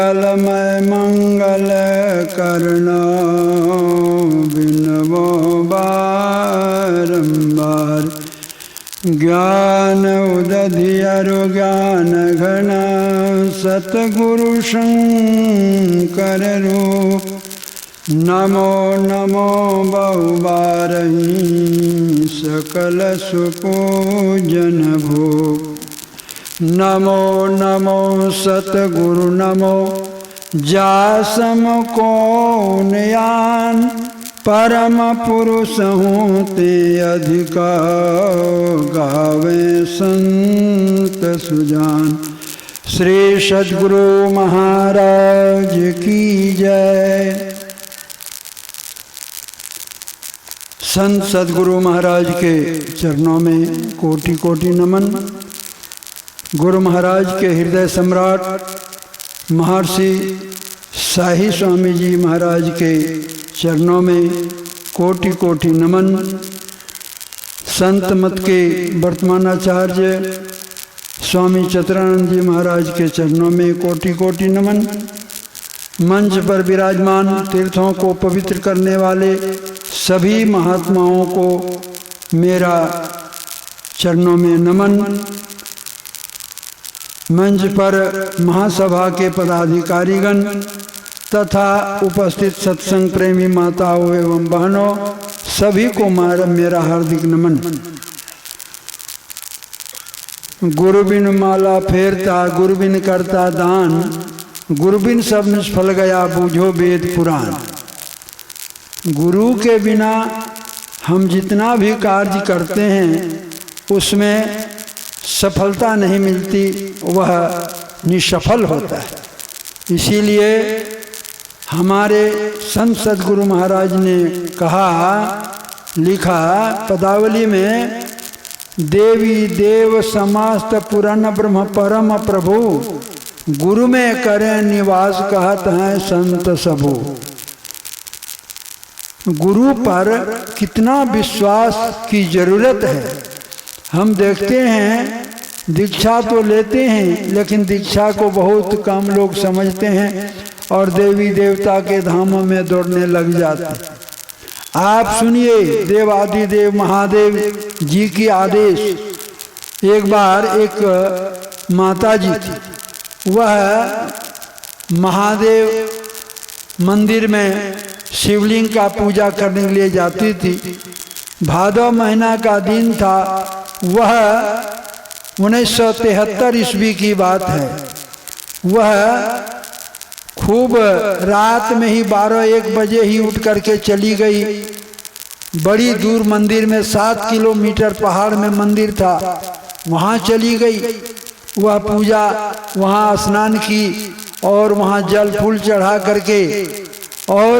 मंगलमय मंगल करना बिनवो बारंबार। ज्ञान उदधि अरु ज्ञान घन सतगुरु शंकर रूप। नमो नमो बहुबारही सकल सुपूजन भूप। नमो नमो सतगुरु नमो जासम को नयान। परम पुरुष हूँ ते अधिका गावे संत सुजान। श्री सद्गुरु महाराज की जय। संत सद्गुरु महाराज के चरणों में कोटि कोटि नमन। गुरु महाराज के हृदय सम्राट महर्षि शाही स्वामी जी महाराज के चरणों में कोटि कोटि नमन। संत मत के वर्तमान आचार्य स्वामी चित्रानंद जी महाराज के चरणों में कोटि कोटि नमन। मंच पर विराजमान तीर्थों को पवित्र करने वाले सभी महात्माओं को मेरा चरणों में नमन। मंच पर महासभा के पदाधिकारीगण तथा उपस्थित सत्संग प्रेमी माताओं एवं बहनों सभी को मेरा हार्दिक नमन। गुरुबिन माला फेरता गुरुबिन करता दान। गुरुबिन सब निष्फल गया बूझो वेद पुराण। गुरु के बिना हम जितना भी कार्य करते हैं उसमें सफलता नहीं मिलती, वह निष्फल होता है। इसीलिए हमारे संत सद्गुरु महाराज ने कहा, लिखा पदावली में, देवी देव समस्त पुराण ब्रह्म परम प्रभु। गुरु में करें निवास कहत हैं संत सबू। गुरु पर कितना विश्वास की जरूरत है। हम देखते हैं दीक्षा तो लेते हैं लेकिन दीक्षा को बहुत कम लोग समझते हैं और देवी देवता के धामों में दौड़ने लग जाते हैं। आप सुनिए देवादिदेव महादेव जी की आदेश। एक बार एक माता जी थी, वह महादेव मंदिर में शिवलिंग का पूजा करने के लिए जाती थी। भादव महीना का दिन था। वह 1973 ईस्वी की बात है। वह खूब रात में ही 12-1 बजे ही उठ करके चली गई। बड़ी दूर मंदिर में 7 किलोमीटर पहाड़ में मंदिर था, वहाँ चली गई। वह पूजा वहाँ स्नान की और वहाँ जल फूल चढ़ा करके और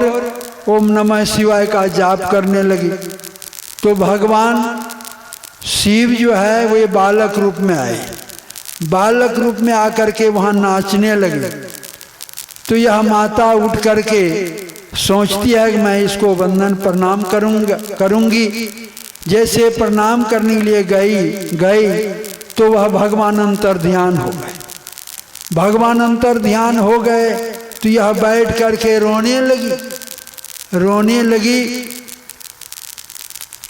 ओम नमः शिवाय का जाप करने लगी। तो भगवान शिव जो है वो बालक रूप में आए। बालक रूप में आकर के वहाँ नाचने लगे। तो यह माता उठ करके सोचती है कि मैं इसको वंदन प्रणाम करूंगी। जैसे प्रणाम करने के लिए गई तो वह भगवान अंतर ध्यान हो गए। भगवान अंतर ध्यान हो गए तो यह बैठ करके रोने लगी।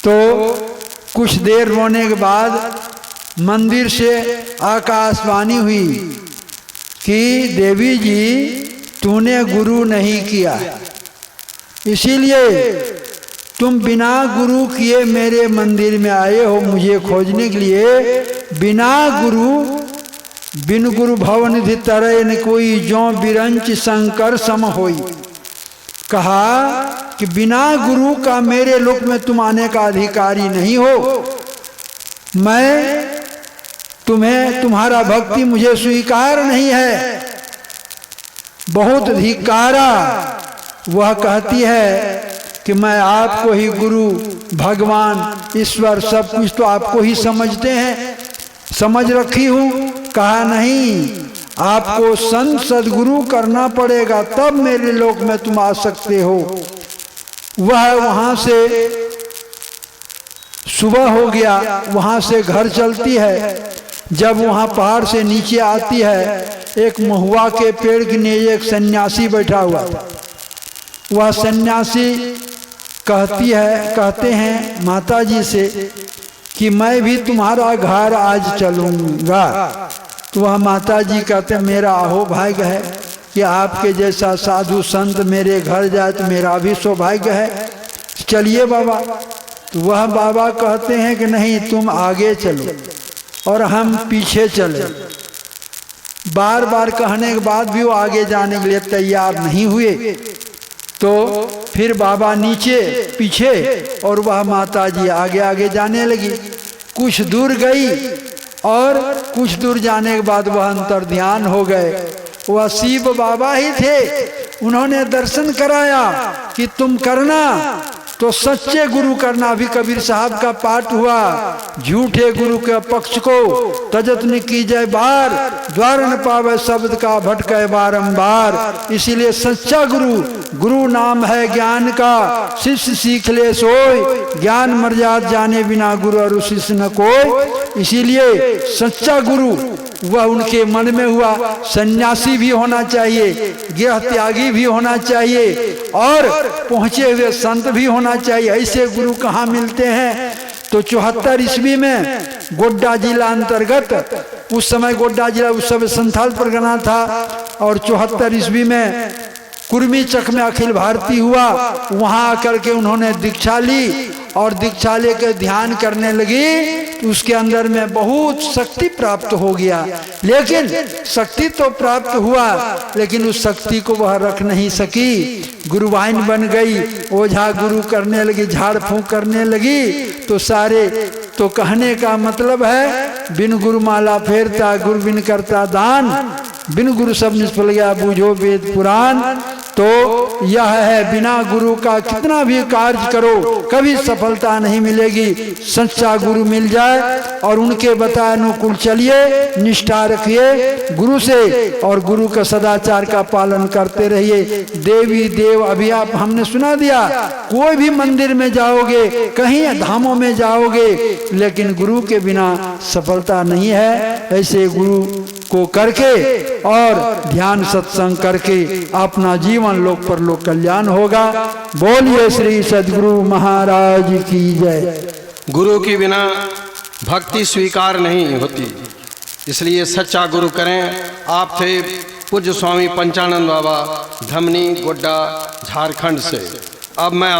तो कुछ देर रोने के बाद मंदिर से आकाशवाणी हुई कि देवी जी तूने गुरु नहीं किया, इसीलिए तुम बिना गुरु किए मेरे मंदिर में आए हो मुझे खोजने के लिए। बिन गुरु भवनिधि तरय न कोई जो बिरंच शंकर सम होई। कहा कि बिना गुरु का मेरे लोक में तुम आने का अधिकारी नहीं हो। मैं तुम्हारा भक्ति मुझे स्वीकार नहीं है, बहुत धिक्कारा। वह कहती है कि मैं आपको ही गुरु भगवान ईश्वर सब कुछ तो आपको ही समझते हैं, समझ रखी हूँ। कहा नहीं, आपको संत सद्गुरु करना पड़ेगा तब मेरे लोक में तुम आ सकते हो। वह वहां से सुबह हो गया, वहां से घर चलती है। जब वहां पहाड़ से नीचे आती है एक महुआ के पेड़ के नीचे एक सन्यासी बैठा हुआ था। वह सन्यासी कहते हैं माता जी से कि मैं भी तुम्हारा घर आज चलूँगा। तो वह माता जी कहते मेरा अहो भाग्य है कि आपके जैसा साधु संत मेरे घर जाए तो मेरा भी सौभाग्य है, चलिए बाबा। तो वह बाबा कहते हैं कि नहीं, तुम आगे चलो और हम पीछे चले। बार बार कहने के बाद भी वो आगे जाने के लिए तैयार नहीं हुए। तो फिर बाबा नीचे पीछे और वह माता जी आगे आगे जाने लगी। कुछ दूर गई और कुछ दूर जाने के बाद वह अंतर ध्यान हो गए। वह शिव बाबा ही थे। उन्होंने दर्शन कराया कि तुम करना तो सच्चे गुरु करना। अभी कबीर साहब का पाठ हुआ, झूठे गुरु के पक्ष को तजत न कीजिए बार, द्वार न पावे शब्द का भटके बारंबार। इसीलिए सच्चा गुरु नाम है ज्ञान का, शिष्य सीख ले सोई, ज्ञान मर्याद जाने बिना गुरु और शिष्य न कोई। इसीलिए सच्चा गुरु वह उनके मन में हुआ। सन्यासी भी होना चाहिए, गृह त्यागी भी होना चाहिए और पहुंचे हुए संत भी होना चाहिए। ऐसे गुरु कहाँ मिलते हैं? तो 74 ईस्वी में गोड्डा जिला अंतर्गत, उस समय गोड्डा जिला उस समय संथाल परगना था, और 74 ईस्वी में कुर्मी चक में अखिल भारती हुआ। वहां आकर के उन्होंने दीक्षा ली और दीक्षा लेकर ध्यान करने लगी। उसके अंदर में बहुत शक्ति प्राप्त हो गया। लेकिन शक्ति तो प्राप्त हुआ, लेकिन उस शक्ति को वह रख नहीं सकी। गुरुवाइन बन गई, ओझा गुरु करने लगी, झाड़ फूंक करने लगी। तो सारे तो कहने का मतलब है बिन गुरु माला फेरता, गुरु बिन करता दान, बिन गुरु सब निष्फल गया बूझो वेद पुराण। तो यह है, बिना गुरु का कितना भी कार्य करो कभी सफलता नहीं मिलेगी। सच्चा गुरु मिल जाए और उनके बताए अनुकूल चलिए, निष्ठा रखिए गुरु से और गुरु का सदाचार का पालन करते रहिए। देवी देव अभी आप हमने सुना दिया, कोई भी मंदिर में जाओगे, कहीं धामों में जाओगे, लेकिन गुरु के बिना सफलता नहीं है। ऐसे गुरु को करके और ध्यान सत्संग करके अपना जीवन लोक पर लोक कल्याण होगा। बोलिए श्री सद्गुरु महाराज की जय। गुरु के बिना भक्ति स्वीकार नहीं होती, इसलिए सच्चा गुरु करें। आप थे पूज्य स्वामी पंचानंद बाबा, धमनी, गोड्डा, झारखंड से। अब मैं